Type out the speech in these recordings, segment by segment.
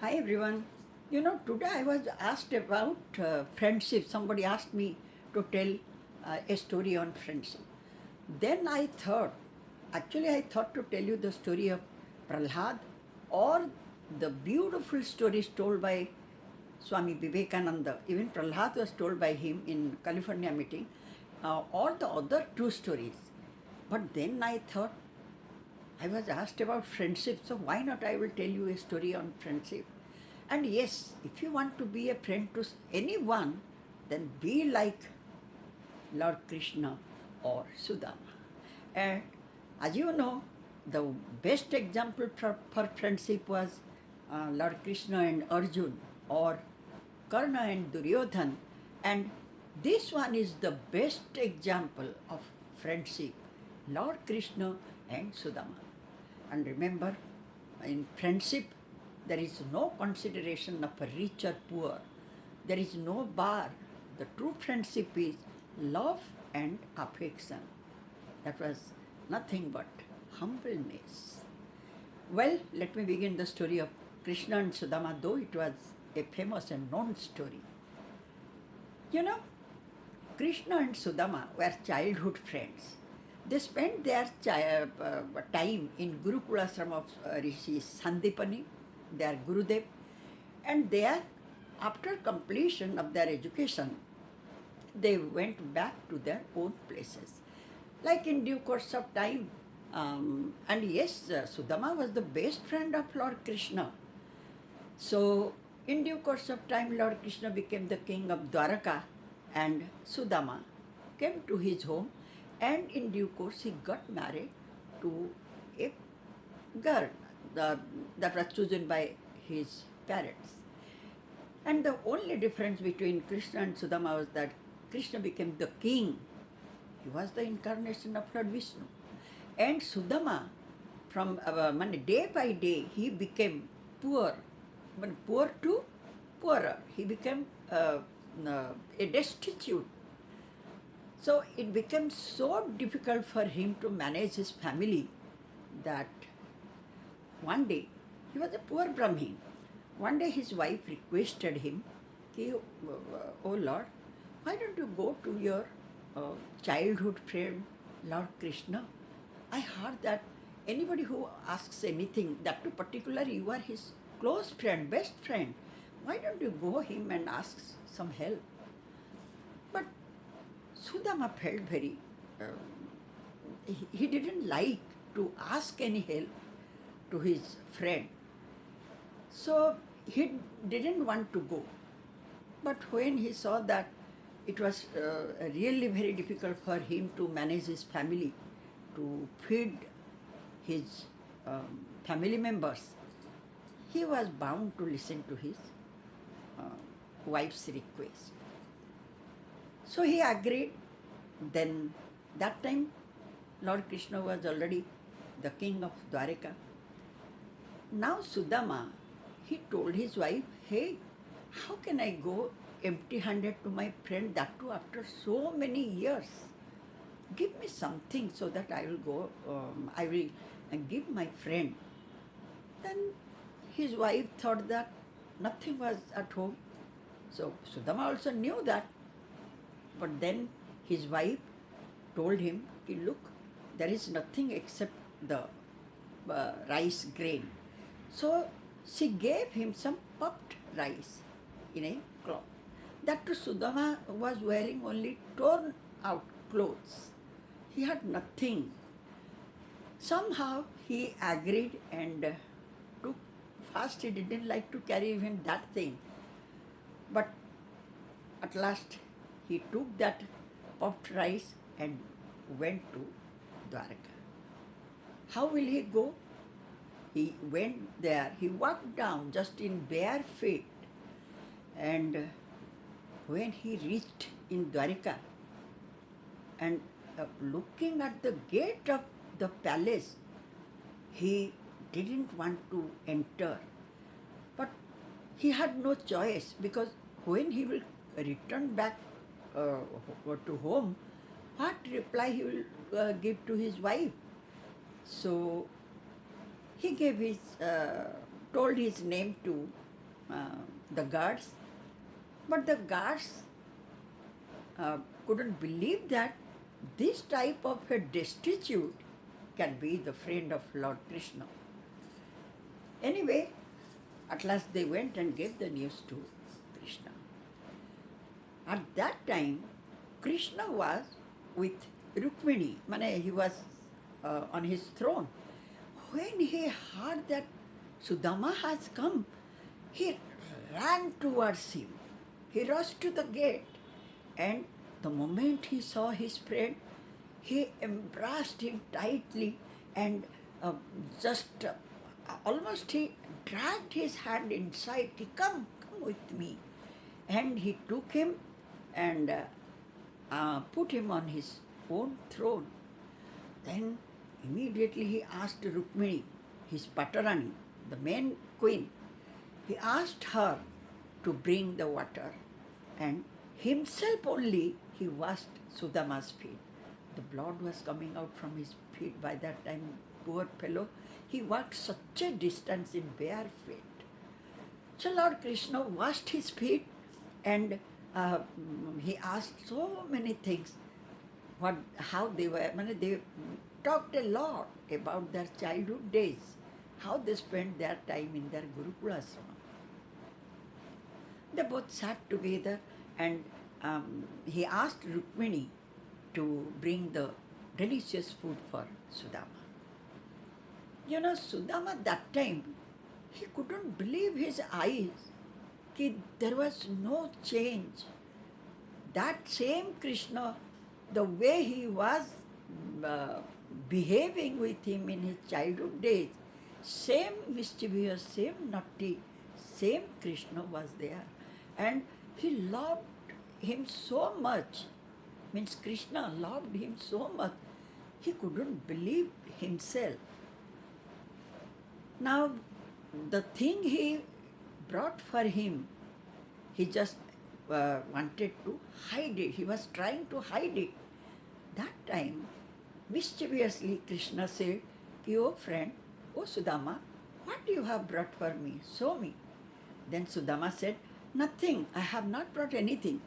Hi everyone. Today I was asked about friendship. Somebody asked me to tell a story on friendship. Then I thought to tell you the story of Prahlad or the beautiful stories told by Swami Vivekananda. Even Prahlad was told by him in California meeting, or the other two stories. But then I thought I was asked about friendship, so why not I will tell you a story on friendship. And yes, if you want to be a friend to anyone, then be like Lord Krishna or Sudama. And as you know, the best example for friendship was Lord Krishna and Arjun, or Karna and Duryodhan. And this one is the best example of friendship, Lord Krishna and Sudama. And remember, in friendship, there is no consideration of a rich or poor. There is no bar. The true friendship is love and affection. That was nothing but humbleness. Well, let me begin the story of Krishna and Sudama, though it was a famous and known story. You know, Krishna and Sudama were childhood friends. They spent their time in Gurukula ashram of Rishi Sandipani, their Gurudev, and there, after completion of their education, they went back to their own places. Like in due course of time, and yes, Sudama was the best friend of Lord Krishna. So, in due course of time, Lord Krishna became the king of Dwaraka, and Sudama came to his home, and in due course, he got married to a girl that was chosen by his parents. And the only difference between Krishna and Sudama was that Krishna became the king. He was the incarnation of Lord Vishnu. And Sudama, from day by day, he became poor, poor to poorer. He became a destitute. So it became so difficult for him to manage his family that one day, he was a poor Brahmin. One day his wife requested him, Oh Lord, why don't you go to your childhood friend, Lord Krishna? I heard that anybody who asks anything, that to particular you are his close friend, best friend, why don't you go him and ask some help? But Sudama felt very, he didn't like to ask any help to his friend. So he didn't want to go. But when he saw that it was really very difficult for him to manage his family, to feed his family members, he was bound to listen to his wife's request. So he agreed. Then that time Lord Krishna was already the king of Dwarika. Now Sudama, he told his wife, hey, how can I go empty-handed to my friend, that too after so many years? Give me something so that I will go, I will give my friend. Then his wife thought that nothing was at home. So Sudama also knew that. But then his wife told him, look, there is nothing except the rice grain. So she gave him some puffed rice in a cloth. That too Sudama was wearing only torn out clothes. He had nothing. Somehow he agreed and took. First he didn't like to carry even that thing. But at last he took that puffed rice and went to Dwaraka. How will he go? He went there, he walked down just in bare feet, and when he reached in Dwarika and looking at the gate of the palace, he didn't want to enter. But he had no choice, because when he will return back to home, what reply he will give to his wife? So he told his name to the guards, but the guards couldn't believe that this type of a destitute can be the friend of Lord Krishna. Anyway, at last they went and gave the news to Krishna. At that time, Krishna was with Rukmini, he was on his throne. When he heard that Sudama has come, he ran towards him. He rushed to the gate, and the moment he saw his friend, he embraced him tightly and just almost he dragged his hand inside. He come with me, and he took him and put him on his own throne. Then immediately he asked Rukmini, his Patarani, the main queen, he asked her to bring the water, and himself only he washed Sudama's feet. The blood was coming out from his feet by that time, poor fellow. He walked such a distance in bare feet. So Lord Krishna washed his feet, and he asked so many things, how they were. They talked a lot about their childhood days, how they spent their time in their Gurukula ashrama. They both sat together, and he asked Rukmini to bring the delicious food for Sudama. Sudama that time, he couldn't believe his eyes. There was no change. That same Krishna, the way he was behaving with him in his childhood days, same mischievous, same naughty, same Krishna was there. And he loved him so much, Krishna loved him so much, he couldn't believe himself. Now, the thing he brought for him, he just wanted to hide it. He was trying to hide it. That time, mischievously, Krishna said, "Oh friend, oh Sudama, what you have brought for me? Show me." Then Sudama said, "Nothing, I have not brought anything."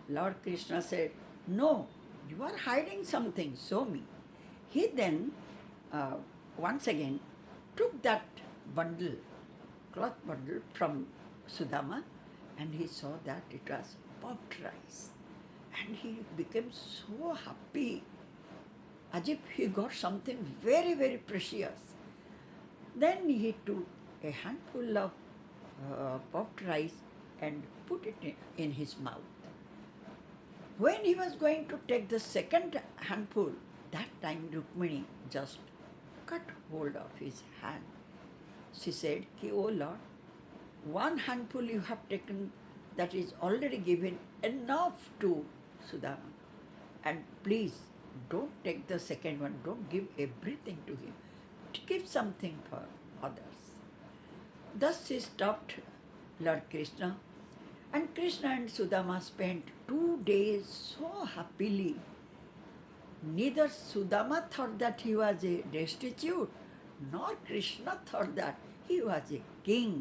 Lord Krishna said, "No, you are hiding something, show me." He then, once again, took that bundle, cloth bundle from Sudama, and he saw that it was puffed rice. And he became so happy, as if he got something very, very precious. Then he took a handful of puffed rice and put it in his mouth. When he was going to take the second handful, that time Rukmini just cut hold of his hand. She said, "Oh Lord, one handful you have taken, that is already given enough to Sudama. And please, don't take the second one, don't give everything to him. Give something for others." Thus she stopped Lord Krishna, and Krishna and Sudama spent 2 days so happily. Neither Sudama thought that he was a destitute, nor Krishna thought that he was a king.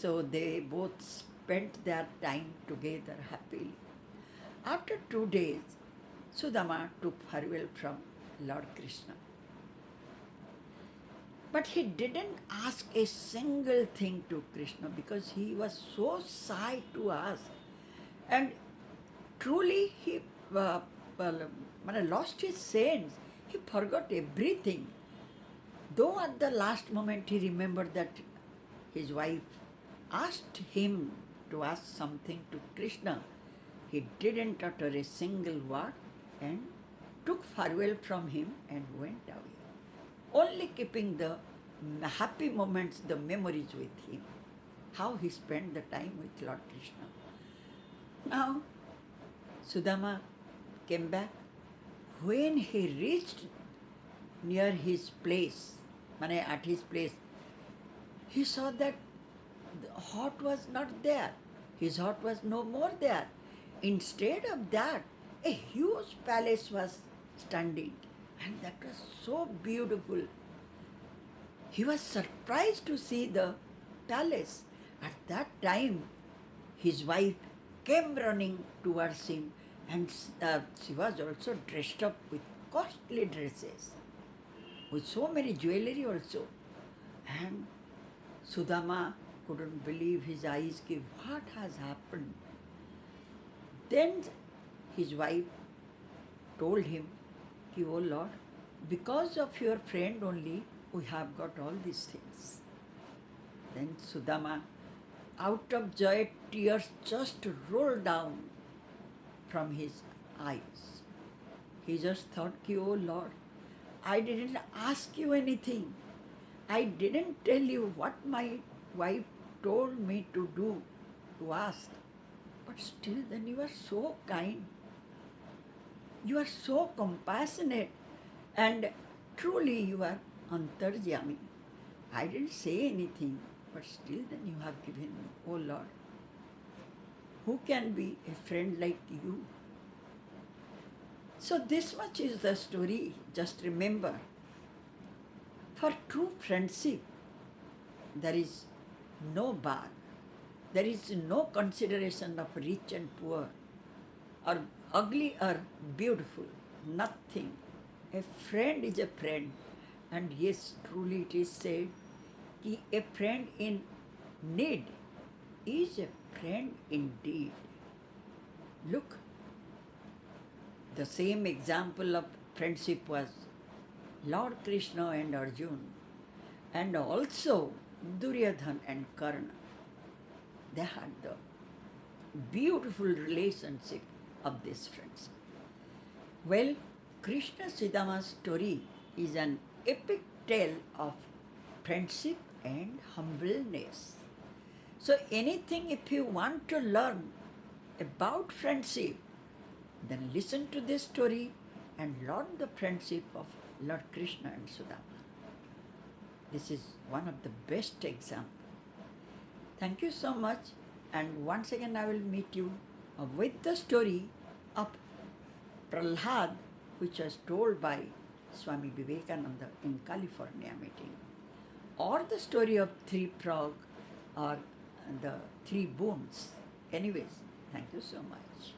So they both spent their time together happily. After 2 days, Sudama took farewell from Lord Krishna. But he didn't ask a single thing to Krishna because he was so shy to ask. And truly he lost his sense. He forgot everything. Though at the last moment he remembered that his wife asked him to ask something to Krishna, he didn't utter a single word and took farewell from him and went away, only keeping the happy moments, the memories with him, how he spent the time with Lord Krishna. Now, Sudama came back. When he reached near his place, at his place, he saw that the hut was not there. His hut was no more there. Instead of that, a huge palace was standing, and that was so beautiful. He was surprised to see the palace. At that time, his wife came running towards him, and she was also dressed up with costly dresses, with so many jewelry also. And Sudama couldn't believe his eyes. Ki, what has happened? Then his wife told him, ki, oh Lord, because of your friend only, we have got all these things. Then Sudama, out of joy, tears just rolled down from his eyes. He just thought, ki, oh Lord, I didn't ask you anything. I didn't tell you what my wife told me to do, to ask. But still, then you are so kind. You are so compassionate. And truly, you are Antarjami. I didn't say anything, but still, then you have given me. Oh Lord, who can be a friend like you? So, this much is the story. Just remember, for true friendship, there is no bar. There is no consideration of rich and poor, or ugly or beautiful. Nothing. A friend is a friend. And yes, truly it is said, कि a friend in need is a friend indeed. Look, the same example of friendship was Lord Krishna and Arjuna, and also Duryodhana and Karna. They had the beautiful relationship of this friendship. Well, Krishna Sudama's story is an epic tale of friendship and humbleness. So, anything if you want to learn about friendship, then listen to this story and learn the friendship of Lord Krishna and Sudama. This is one of the best examples. Thank you so much, and once again I will meet you with the story of Prahlad, which was told by Swami Vivekananda in California meeting, or the story of three frogs or the three boons. Anyways, thank you so much.